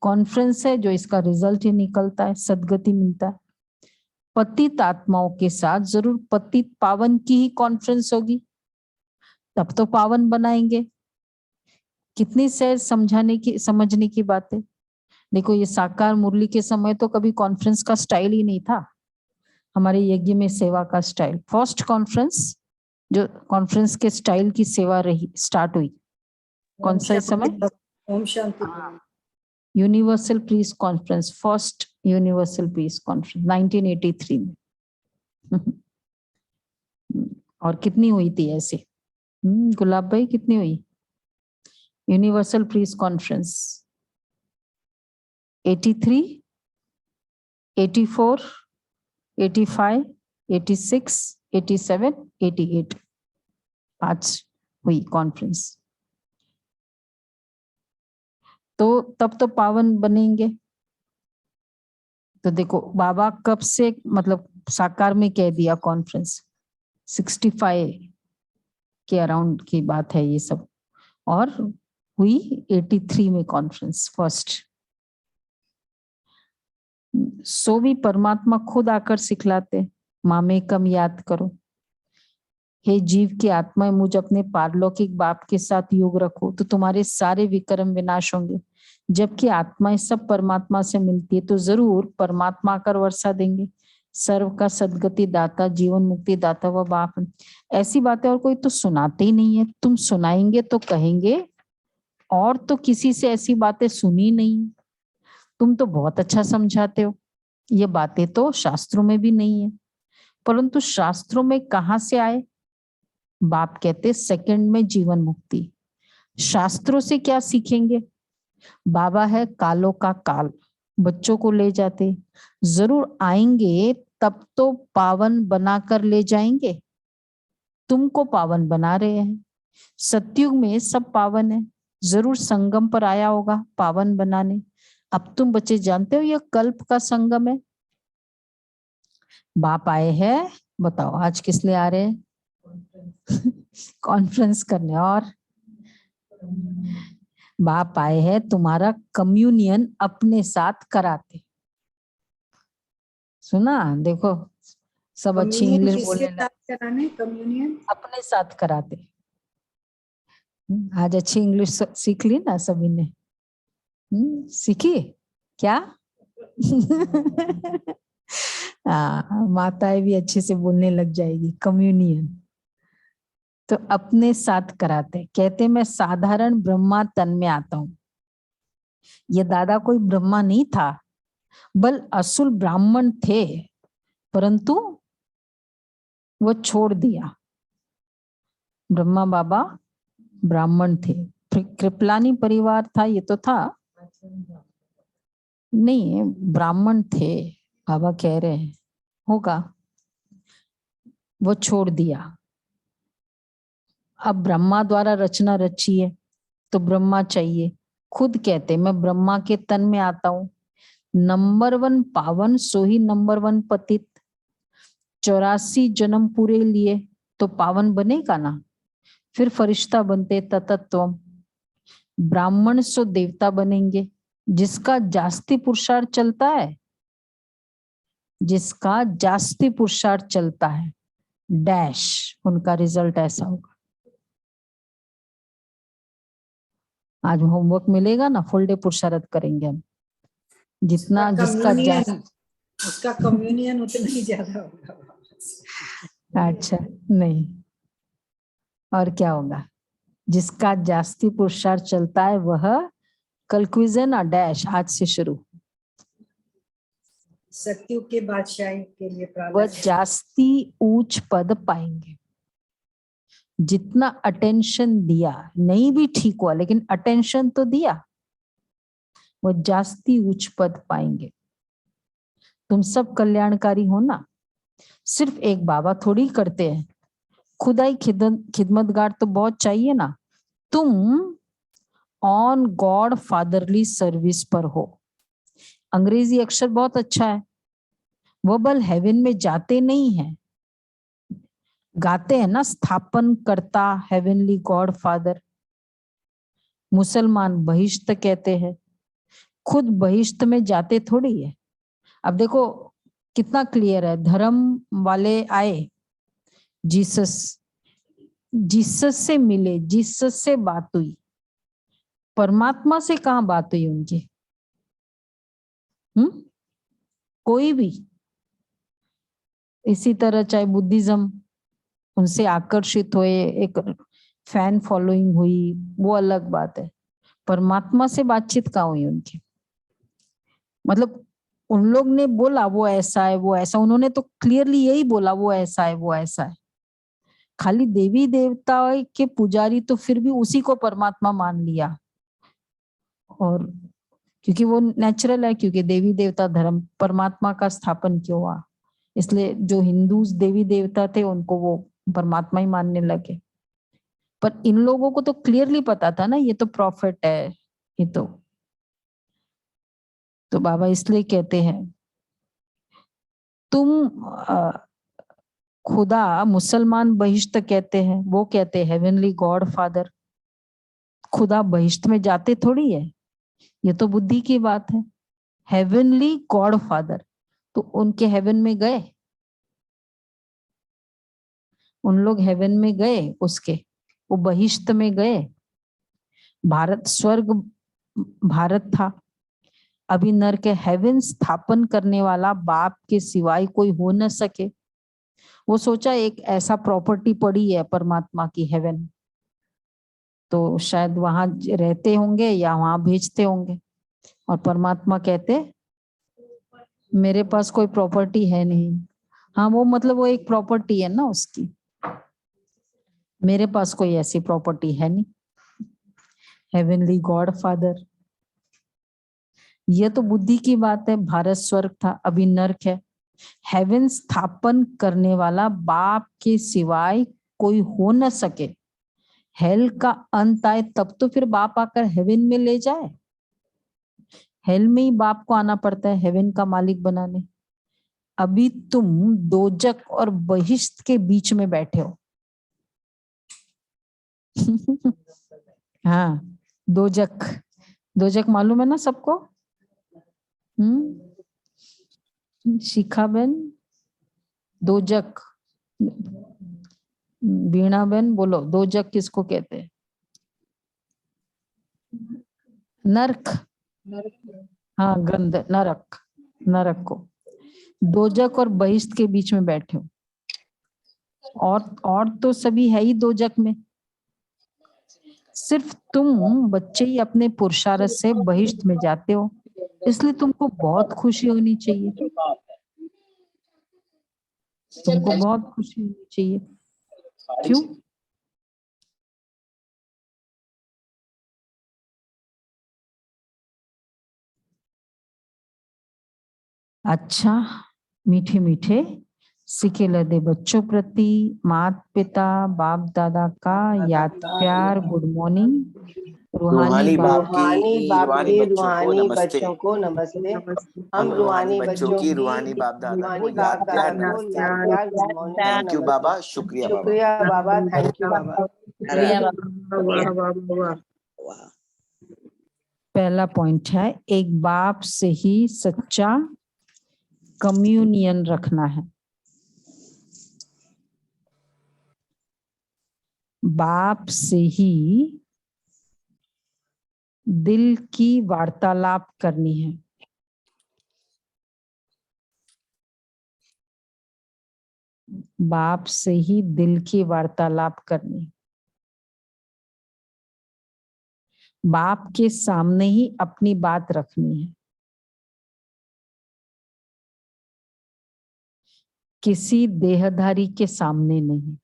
कॉन्फ्रेंस है जो इसका रिजल्ट ही निकलता है, सद्गति मिलता है। पतित आत्माओं के साथ जरूर पतित पावन की ही कॉन्फ्रेंस होगी, तब तो पावन बनाएंगे। कितनी सहज समझने की बात है। देखो ये साकार मुरली के समय तो कभी कॉन्फ्रेंस का स्टाइल ही नहीं था। हमारे यज्ञ में सेवा का स्टाइल, फर्स्ट कॉन्फ्रेंस जो कॉन्फ्रेंस के स्टाइल की सेवा रही, स्टार्ट हुई कौन सा समय? Om Shanti. Universal peace conference, first universal peace conference 1983 में। और कितनी हुई थी ऐसे? गुलाब भाई कितनी हुई? यूनिवर्सल पीस कॉन्फ्रेंस 83, 84, 85, 86, 87, 88 आज हुई कॉन्फ्रेंस। तो तब तो पावन बनेंगे। तो देखो बाबा कब से, मतलब साकार में कह दिया कॉन्फ्रेंस 65 के अराउंड की बात है ये सब, और हुई 83 में कॉन्फ्रेंस फर्स्ट। सो भी परमात्मा खुद आकर सिखलाते, मामेकम याद करो, हे जीव की आत्मा मुझ अपने पारलौकिक बाप के साथ योग रखो तो तुम्हारे सारे विक्रम विनाश होंगे। जबकि आत्माएं सब परमात्मा से मिलती है तो जरूर परमात्मा आकर वर्षा देंगे। सर्व का सद्गति दाता, जीवन मुक्ति दाता वह बाप। ऐसी बातें और कोई तो सुनाते ही नहीं है। तुम सुनाएंगे तो कहेंगे और तो किसी से ऐसी बातें सुनी नहीं, तुम तो बहुत अच्छा समझाते हो। ये बातें तो शास्त्रों में भी नहीं है, परंतु शास्त्रों में कहाँ से आए? बाप कहते सेकंड में जीवन मुक्ति। शास्त्रों से क्या सीखेंगे? बाबा है कालों का काल, बच्चों को ले जाते, जरूर आएंगे तब तो पावन बनाकर ले जाएंगे। तुमको पावन बना रहे हैं। सतयुग में सब पावन है, जरूर संगम पर आया होगा पावन बनाने। अब तुम बच्चे जानते हो यह कल्प का संगम है। बाप आए हैं, बताओ आज किस लिए आ रहे हैं? कॉन्फ्रेंस करने। और बाप आए हैं तुम्हारा कम्युनियन अपने साथ कराते। सुना? देखो सब अच्छी इंग्लिश बोलने लगे। कम्युनियन अपने साथ कराते। आज अच्छी इंग्लिश सीख ली ना सभी ने? सीखी क्या? माताएं भी अच्छे से बोलने लग जाएगी। कम्युनियन तो अपने साथ कराते। कहते मैं साधारण ब्रह्मा तन में आता हूं। ये दादा कोई ब्रह्मा नहीं था, बल असुल ब्राह्मण थे, परंतु वो छोड़ दिया। ब्रह्मा बाबा ब्राह्मण थे, कृपलानी परिवार था ये तो था नहीं, ब्राह्मण थे बाबा कह रहे हैं, होगा। वो छोड़ दिया। अब ब्रह्मा द्वारा रचना रची है तो ब्रह्मा चाहिए। खुद कहते मैं ब्रह्मा के तन में आता हूं। नंबर 1 पावन सो ही नंबर 1 पतित। 84 जन्म पूरे लिए तो पावन बनेगा ना, फिर फरिश्ता बनते ततत्व। ब्राह्मण सो देवता बनेंगे। जिसका जास्ती पुरुषार्थ चलता है, जिसका जास्ती पुरुषार्थ चलता है डैश उनका रिजल्ट ऐसा होगा। आज होमवर्क मिलेगा ना, फुल डे पुरुषार्थ करेंगे हम। जितना जिसका उसका कम्युनियन उतना ही ज्यादा होगा। अच्छा नहीं, और क्या होगा? जिसका जास्ती पुरुषार्थ चलता है वह कल क्विज़न और डैश आज से शुरू। सत्युग के बादशाही के लिए वह जास्ती ऊंच पद पाएंगे। जितना अटेंशन दिया, नहीं भी ठीक हुआ लेकिन अटेंशन तो दिया। वो जास्ती उच्च पद पाएंगे। तुम सब कल्याणकारी हो ना, सिर्फ एक बाबा थोड़ी करते हैं, खुदाई खिदमतगार तो बहुत चाहिए ना। तुम ऑन गॉड फादरली सर्विस पर हो। अंग्रेजी अक्षर बहुत अच्छा है, वो बल हेवन में जाते नहीं है, गाते हैं ना, स्थापन करता हेवनली गॉड फादर। मुसलमान बहिष्त कहते हैं, खुद बहिष्त में जाते थोड़ी है। अब देखो कितना क्लियर है, धर्म वाले आए, जीसस से मिले, जीसस से बात हुई, परमात्मा से कहाँ बात हुई उनकी? कोई भी। इसी तरह चाहे बुद्धिज्म, उनसे आकर्षित हुए, एक फैन फॉलोइंग हुई, वो अलग बात है। परमात्मा से बातचीत कहाँ हुई उनकी? मतलब उन लोग ने बोला वो ऐसा है, वो ऐसा, उन्होंने तो क्लियरली यही बोला वो ऐसा है, वो ऐसा है। खाली देवी देवता के पुजारी तो फिर भी उसी को परमात्मा मान लिया, और क्योंकि वो नेचुरल है, क्योंकि देवी देवता धर्म परमात्मा का स्थापन क्यों हुआ, इसलिए जो हिंदू देवी देवता थे उनको वो परमात्मा ही मानने लगे। पर इन लोगों को तो क्लियरली पता था ना ये तो प्रॉफिट है, ये तो बाबा इसलिए कहते हैं तुम खुदा, मुसलमान बहिष्त कहते हैं, वो कहते हैं हेवनली गॉड फादर। खुदा बहिष्त में जाते थोड़ी है, ये तो बुद्धि की बात है। हेवनली गॉड फादर, तो उनके हेवन में गए, उन लोग हेवन में गए, उसके वो बहिष्त में गए। भारत स्वर्ग भारत था, अभी नरक के हेवन स्थापन करने वाला बाप के सिवाय कोई हो न सके। वो सोचा एक ऐसा प्रॉपर्टी पड़ी है परमात्मा की हेवन, तो शायद वहां रहते होंगे या वहां भेजते होंगे। और परमात्मा कहते मेरे पास कोई प्रॉपर्टी है नहीं। हाँ वो मतलब वो एक प्रॉपर्टी है ना उसकी, मेरे पास कोई ऐसी प्रॉपर्टी है नहीं। हेवनली गॉड फादर, यह तो बुद्धि की बात है। भारत स्वर्ग था, अभी नरक है। हेवन स्थापन करने वाला बाप के सिवाय कोई हो न सके। हेल का अंत आए तब तो फिर बाप आकर हेवन में ले जाए। हेल में ही बाप को आना पड़ता है हेवन का मालिक बनाने। अभी तुम दोजक और बहिष्त के बीच में बैठे हो। हाँ दोजक, दोजक मालूम है ना सबको? शिखा बहन, दोजक, बीणा बहन बोलो, दोजक किसको कहते हैं? नरक। हाँ गंध, नरक, नरक को। दोजक और बहिष्त के बीच में बैठे हो, और तो सभी है ही दोजक में। सिर्फ तुम बच्चे ही अपने पुरुषार्थ से बहिष्त में जाते हो, इसलिए तुमको बहुत खुशी होनी चाहिए। तुमको बहुत खुशी होनी चाहिए। क्यों? अच्छा, मीठे मीठे सिके लदे बच्चों प्रति माता पिता बाप दादा का याद प्यार गुड मॉर्निंग। रूहानी बाप रूहानी रूहानी बच्चों को नमस्ते। हम रूहानी बच्चों की रूहानी बाप दादा को याद प्यार नमस्ते। थैंक यू बाबा, शुक्रिया बाबा। शुक्रिया बाबा, थैंक यू बाबा। पहला पॉइंट है, एक बाप से ही सच्चा कम्युनियन रखना है। बाप से ही दिल की वार्तालाप करनी है। बाप से ही दिल की वार्तालाप करनी, बाप के सामने ही अपनी बात रखनी है, किसी देहधारी के सामने नहीं।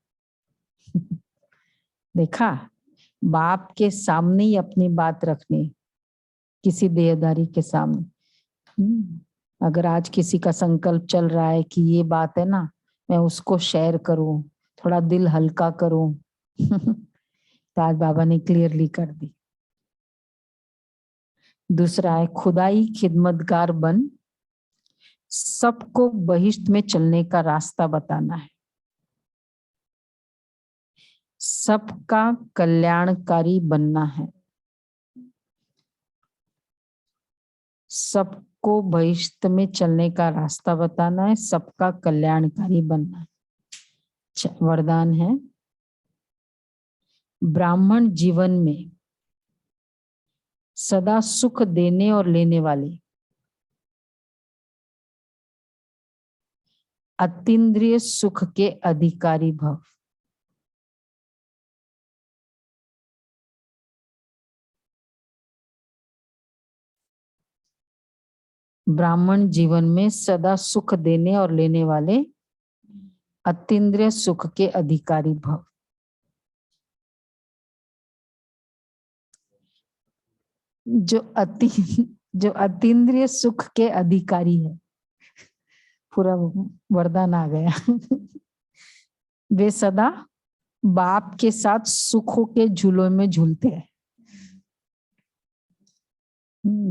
देखा, बाप के सामने ही अपनी बात रखनी, किसी देहदारी के सामने। अगर आज किसी का संकल्प चल रहा है कि ये बात है ना, मैं उसको शेयर करूं, थोड़ा दिल हल्का करूं तो आज बाबा ने क्लियरली कर दी। दूसरा है खुदाई खिदमतगार बन सबको बहिश्त में चलने का रास्ता बताना है, सबका कल्याणकारी बनना है, सबको बहिश्त में चलने का रास्ता बताना है, सबका कल्याणकारी बनना है। वरदान है ब्राह्मण जीवन में सदा सुख देने और लेने वाले, अतीन्द्रिय सुख के अधिकारी भव। ब्राह्मण जीवन में सदा सुख देने और लेने वाले, अतीन्द्रिय सुख के अधिकारी भव। जो अतीन्द्रिय सुख के अधिकारी है, पूरा वरदान आ गया वे सदा बाप के साथ सुखों के झूलों में झूलते हैं।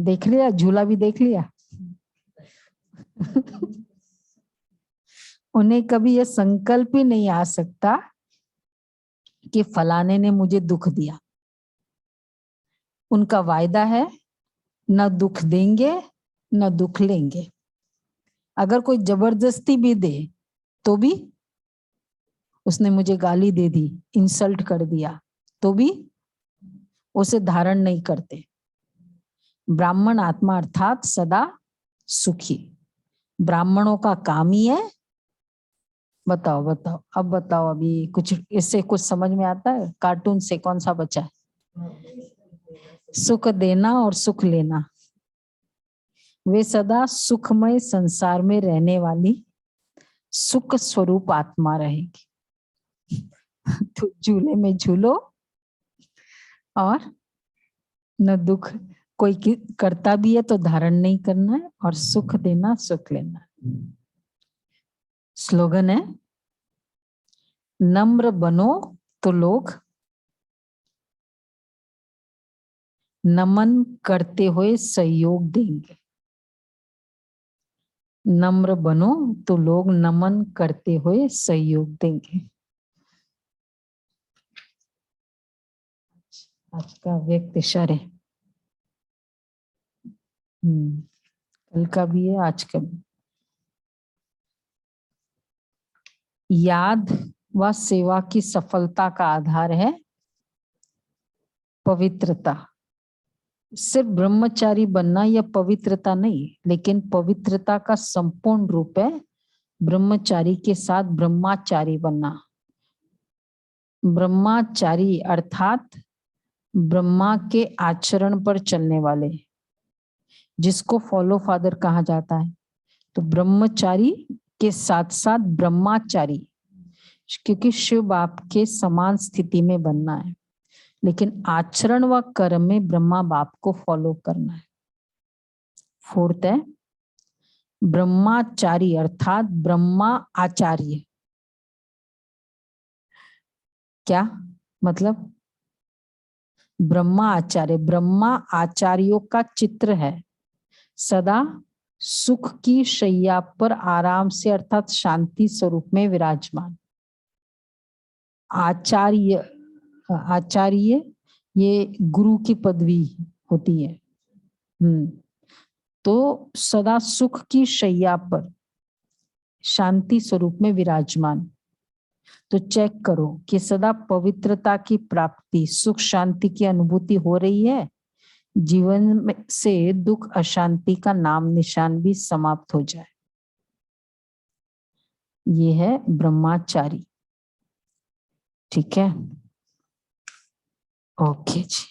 देख लिया, झूला भी देख लिया उन्हें कभी यह संकल्प ही नहीं आ सकता कि फलाने ने मुझे दुख दिया। उनका वायदा है न दुख देंगे न दुख लेंगे। अगर कोई जबरदस्ती भी दे तो भी, उसने मुझे गाली दे दी, इंसल्ट कर दिया, तो भी उसे धारण नहीं करते। ब्राह्मण आत्मा अर्थात सदा सुखी। ब्राह्मणों का काम ही है, बताओ बताओ अब बताओ, अभी कुछ इससे कुछ समझ में आता है? कार्टून से कौन सा बचा है? सुख देना और सुख लेना। वे सदा सुखमय संसार में रहने वाली सुख स्वरूप आत्मा रहेगी। तो झूले में झूलो और न दुख, कोई करता भी है तो धारण नहीं करना है, और सुख देना सुख लेना। स्लोगन है नम्र बनो तो लोग नमन करते हुए सहयोग देंगे। नम्र बनो तो लोग नमन करते हुए सहयोग देंगे। आज का व्यक्त इशारे, कल का भी है, आज का भी। याद व सेवा की सफलता का आधार है पवित्रता। सिर्फ ब्रह्मचारी बनना या पवित्रता नहीं, लेकिन पवित्रता का संपूर्ण रूप है ब्रह्मचारी के साथ ब्रह्माचारी बनना। ब्रह्माचारी अर्थात ब्रह्मा के आचरण पर चलने वाले, जिसको फॉलो फादर कहा जाता है। तो ब्रह्मचारी के साथ साथ ब्रह्माचारी, क्योंकि शिव बाप के समान स्थिति में बनना है, लेकिन आचरण व कर्म में ब्रह्मा बाप को फॉलो करना है। फोर्थ है ब्रह्माचारी अर्थात ब्रह्मा आचार्य। क्या मतलब? ब्रह्मा आचार्य, ब्रह्मा आचार्यों का चित्र है, सदा सुख की शैया पर आराम से अर्थात शांति स्वरूप में विराजमान। आचार्य, आचार्य ये गुरु की पदवी होती है। तो सदा सुख की शैया पर शांति स्वरूप में विराजमान। तो चेक करो कि सदा पवित्रता की प्राप्ति, सुख शांति की अनुभूति हो रही है। जीवन में से दुख अशांति का नाम निशान भी समाप्त हो जाए। ये है ब्रह्माचारी। ठीक है, ओके जी।